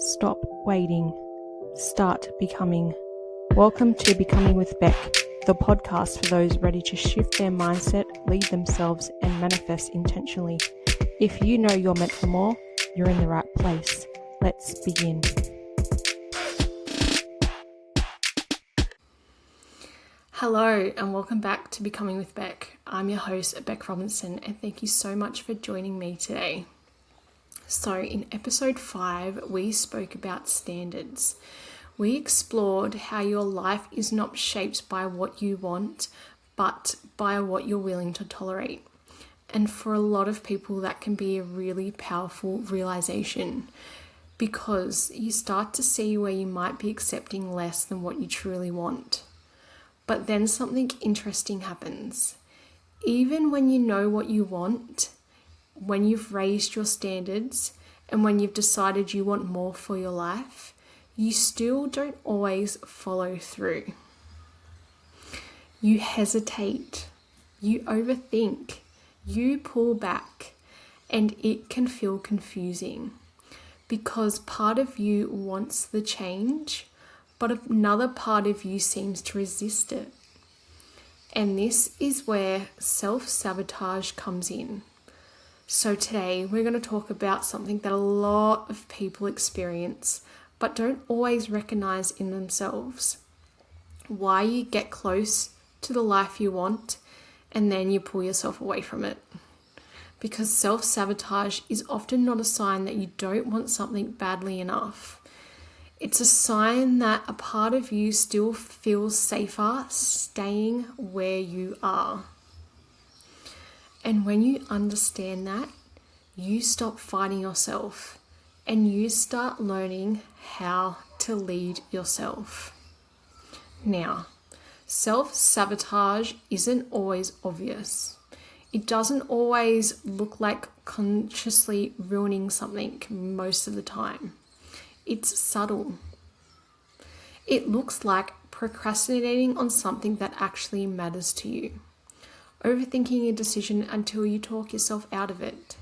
Stop waiting. Start becoming. Welcome to Becoming with Beck, the podcast for those ready to shift their mindset, lead themselves, and manifest intentionally. If you know you're meant for more, you're in the right place. Let's begin. Hello and welcome back to Becoming with Beck. I'm your host, Beck Robinson, and thank you so much for joining me today. So in episode 5, we spoke about standards. We explored how your life is not shaped by what you want, but by what you're willing to tolerate. And for a lot of people, that can be a really powerful realization because you start to see where you might be accepting less than what you truly want. But then something interesting happens. Even when you know what you want, when you've raised your standards and when you've decided you want more for your life, you still don't always follow through. You hesitate, you overthink, you pull back, and it can feel confusing because part of you wants the change, but another part of you seems to resist it. And this is where self-sabotage comes in. So today we're going to talk about something that a lot of people experience but don't always recognize in themselves. Why you get close to the life you want and then you pull yourself away from it. Because self-sabotage is often not a sign that you don't want something badly enough. It's a sign that a part of you still feels safer staying where you are. And when you understand that, you stop fighting yourself and you start learning how to lead yourself. Now, self-sabotage isn't always obvious. It doesn't always look like consciously ruining something most of the time. It's subtle. It looks like procrastinating on something that actually matters to you. Overthinking a decision until you talk yourself out of it.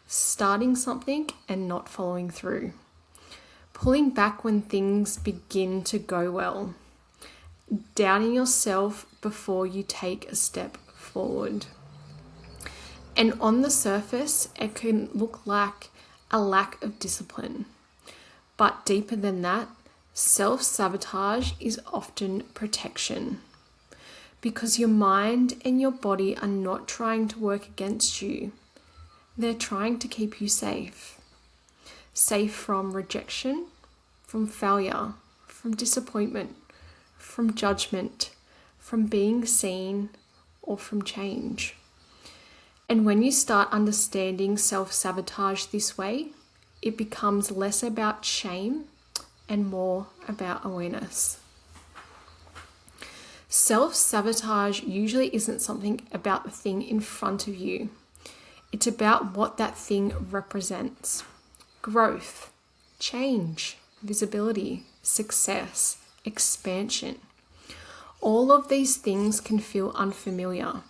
Starting something and not following through. Pulling back when things begin to go well. Doubting yourself before you take a step forward. And on the surface, it can look like a lack of discipline. But deeper than that, self-sabotage is often protection. Because your mind and your body are not trying to work against you. They're trying to keep you safe. Safe from rejection, from failure, from disappointment, from judgment, from being seen, or from change. And when you start understanding self-sabotage this way, it becomes less about shame and more about awareness. Self-sabotage usually isn't something about the thing in front of you. It's about what that thing represents. Growth, change, visibility, success, expansion. All of these things can feel unfamiliar,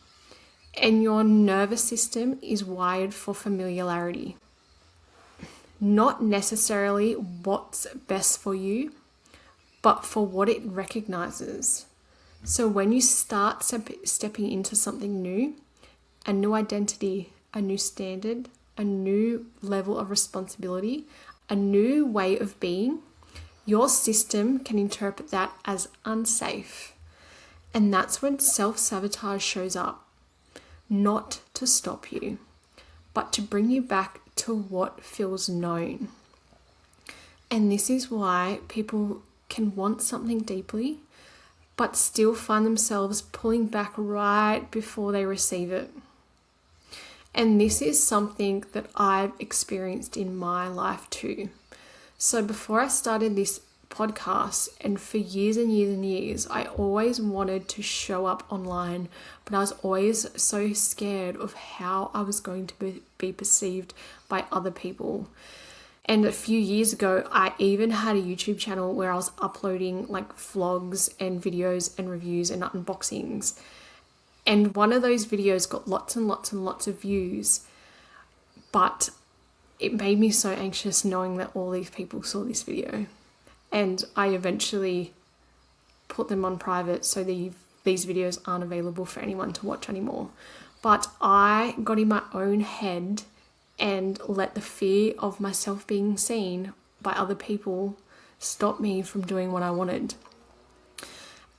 and your nervous system is wired for familiarity. Not necessarily what's best for you, but for what it recognizes. So when you start stepping into something new, a new identity, a new standard, a new level of responsibility, a new way of being, your system can interpret that as unsafe. And that's when self-sabotage shows up. Not to stop you, but to bring you back to what feels known. And this is why people can want something deeply, but still find themselves pulling back right before they receive it. And this is something that I've experienced in my life too. So before I started this podcast, and for years and years and years, I always wanted to show up online, but I was always so scared of how I was going to be perceived by other people. And a few years ago, I even had a YouTube channel where I was uploading like vlogs and videos and reviews and unboxings. And one of those videos got lots and lots and lots of views. But it made me so anxious knowing that all these people saw this video. And I eventually put them on private so these videos aren't available for anyone to watch anymore. But I got in my own head and let the fear of myself being seen by other people stop me from doing what I wanted.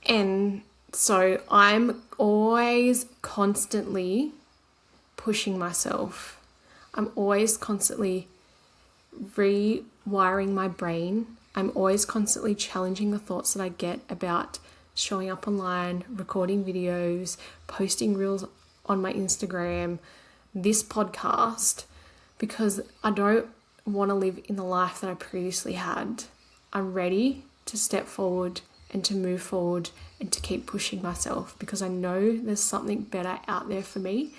And so I'm always constantly pushing myself. I'm always constantly rewiring my brain. I'm always constantly challenging the thoughts that I get about showing up online, recording videos, posting reels on my Instagram, this podcast, because I don't want to live in the life that I previously had. I'm ready to step forward and to move forward and to keep pushing myself because I know there's something better out there for me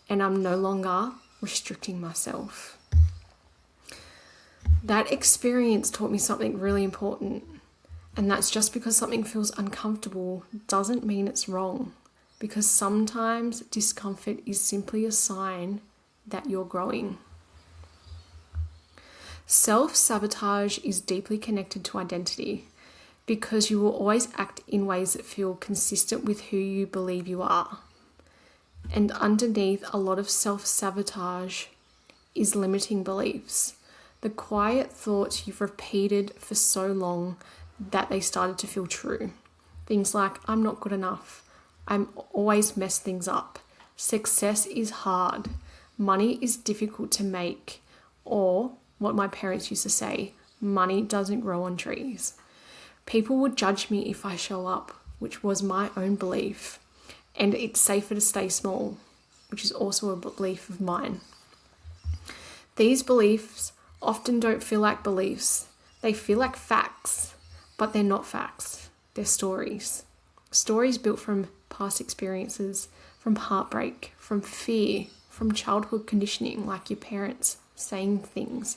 and I'm no longer restricting myself. That experience taught me something really important, and that's just because something feels uncomfortable doesn't mean it's wrong, because sometimes discomfort is simply a sign that you're growing. Self-sabotage is deeply connected to identity because you will always act in ways that feel consistent with who you believe you are. And underneath a lot of self-sabotage is limiting beliefs, the quiet thoughts you've repeated for so long that they started to feel true. Things like, I'm not good enough, I'm always mess things up, success is hard, money is difficult to make, or what my parents used to say, money doesn't grow on trees. People would judge me if I show up, which was my own belief. And it's safer to stay small, which is also a belief of mine. These beliefs often don't feel like beliefs. They feel like facts, but they're not facts. They're stories. Stories built from past experiences, from heartbreak, from fear, from childhood conditioning, like your parents saying things.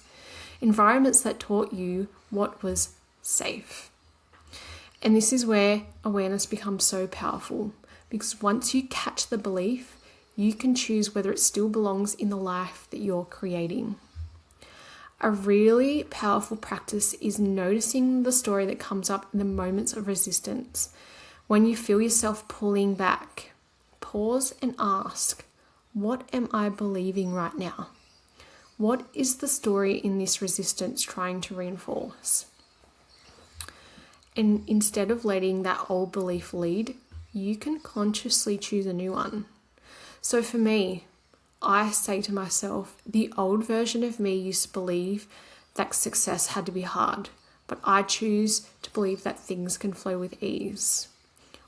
Environments that taught you what was safe. And this is where awareness becomes so powerful, because once you catch the belief, you can choose whether it still belongs in the life that you're creating. A really powerful practice is noticing the story that comes up in the moments of resistance. When you feel yourself pulling back, pause and ask, what am I believing right now? What is the story in this resistance trying to reinforce? And instead of letting that old belief lead, you can consciously choose a new one. So for me, I say to myself, the old version of me used to believe that success had to be hard, but I choose to believe that things can flow with ease.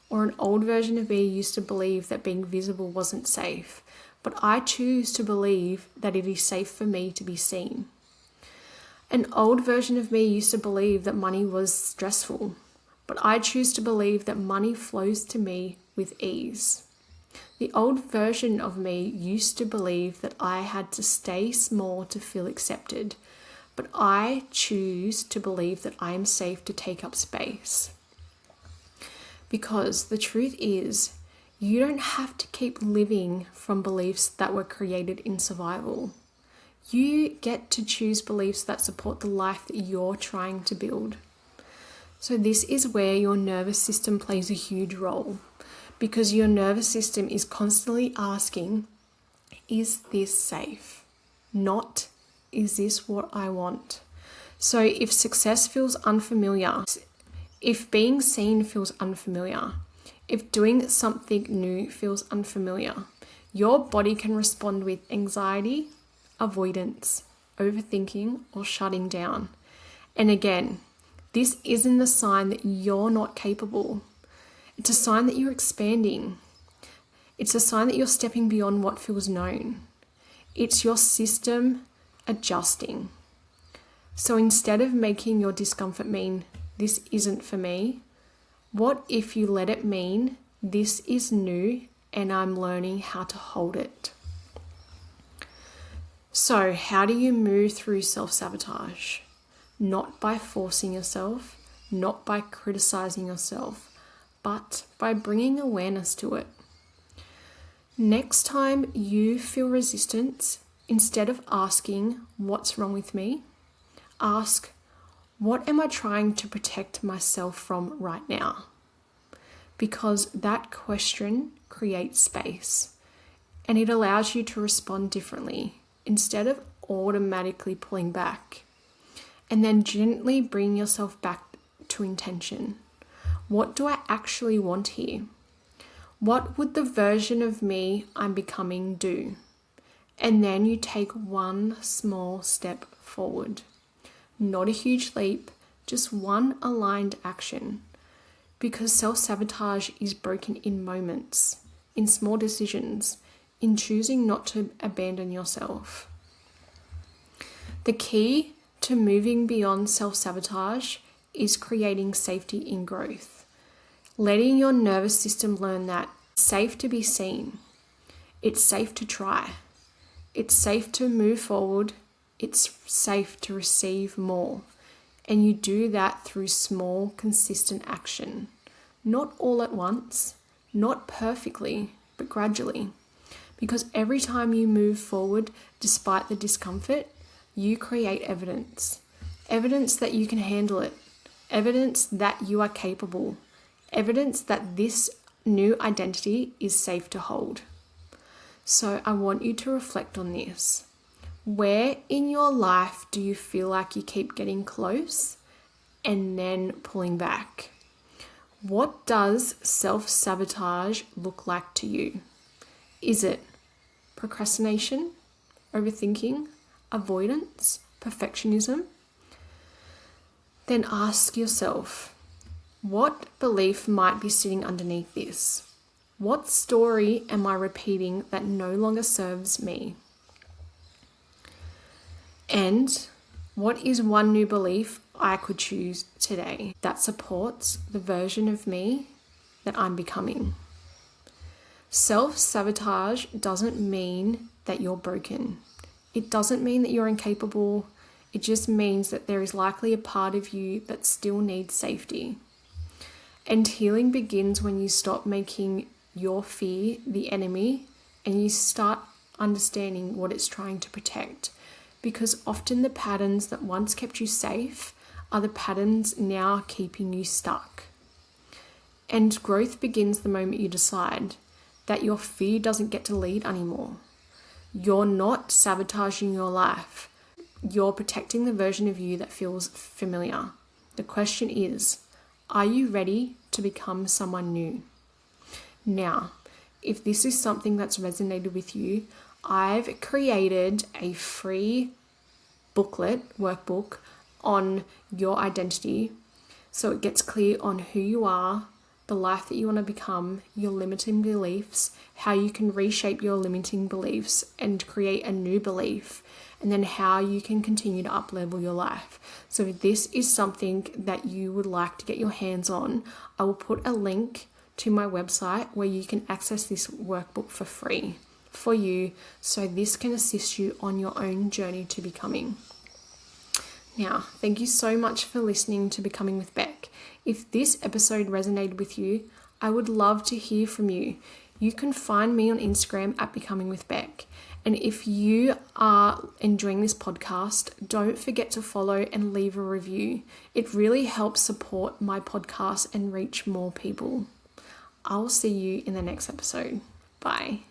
Or an old version of me used to believe that being visible wasn't safe, but I choose to believe that it is safe for me to be seen. An old version of me used to believe that money was stressful, but I choose to believe that money flows to me with ease. The old version of me used to believe that I had to stay small to feel accepted, but I choose to believe that I am safe to take up space. Because the truth is, you don't have to keep living from beliefs that were created in survival. You get to choose beliefs that support the life that you're trying to build. So this is where your nervous system plays a huge role, because your nervous system is constantly asking, is this safe? Not, is this what I want? So if success feels unfamiliar, if being seen feels unfamiliar, if doing something new feels unfamiliar, your body can respond with anxiety, avoidance, overthinking, or shutting down. And again, this isn't a sign that you're not capable. It's a sign that you're expanding. It's a sign that you're stepping beyond what feels known. It's your system adjusting. So instead of making your discomfort mean, this isn't for me, what if you let it mean, this is new and I'm learning how to hold it? So how do you move through self-sabotage? Not by forcing yourself, not by criticizing yourself, but by bringing awareness to it. Next time you feel resistance, Instead of asking, what's wrong with me? Ask, what am I trying to protect myself from right now? Because that question creates space and it allows you to respond differently instead of automatically pulling back. And then gently bring yourself back to intention. What do I actually want here? What would the version of me I'm becoming do? And then you take one small step forward. Not a huge leap, just one aligned action. Because self-sabotage is broken in moments, in small decisions, in choosing not to abandon yourself. The key to moving beyond self-sabotage is creating safety in growth. Letting your nervous system learn that it's safe to be seen. It's safe to try. It's safe to move forward. It's safe to receive more. And you do that through small, consistent action. Not all at once, not perfectly, but gradually. Because every time you move forward, despite the discomfort, you create evidence. Evidence that you can handle it. Evidence that you are capable. Evidence that this new identity is safe to hold. So I want you to reflect on this. Where in your life do you feel like you keep getting close and then pulling back? What does self-sabotage look like to you? Is it procrastination, overthinking, avoidance, perfectionism? Then ask yourself, what belief might be sitting underneath this? What story am I repeating that no longer serves me? And what is one new belief I could choose today that supports the version of me that I'm becoming? Self-sabotage doesn't mean that you're broken. It doesn't mean that you're incapable. It just means that there is likely a part of you that still needs safety. And healing begins when you stop making your fear the enemy and you start understanding what it's trying to protect. Because often the patterns that once kept you safe are the patterns now keeping you stuck. And growth begins the moment you decide that your fear doesn't get to lead anymore. You're not sabotaging your life. You're protecting the version of you that feels familiar. The question is, are you ready to become someone new? Now, if this is something that's resonated with you, I've created a free workbook on your identity so it gets clear on who you are, the life that you want to become, your limiting beliefs, how you can reshape your limiting beliefs and create a new belief, and then how you can continue to up-level your life. So if this is something that you would like to get your hands on, I will put a link to my website where you can access this workbook for free for you, so this can assist you on your own journey to becoming. Now, thank you so much for listening to Becoming with Beck. If this episode resonated with you, I would love to hear from you. You can find me on Instagram at Becoming with Beck. And if you are enjoying this podcast, don't forget to follow and leave a review. It really helps support my podcast and reach more people. I'll see you in the next episode. Bye.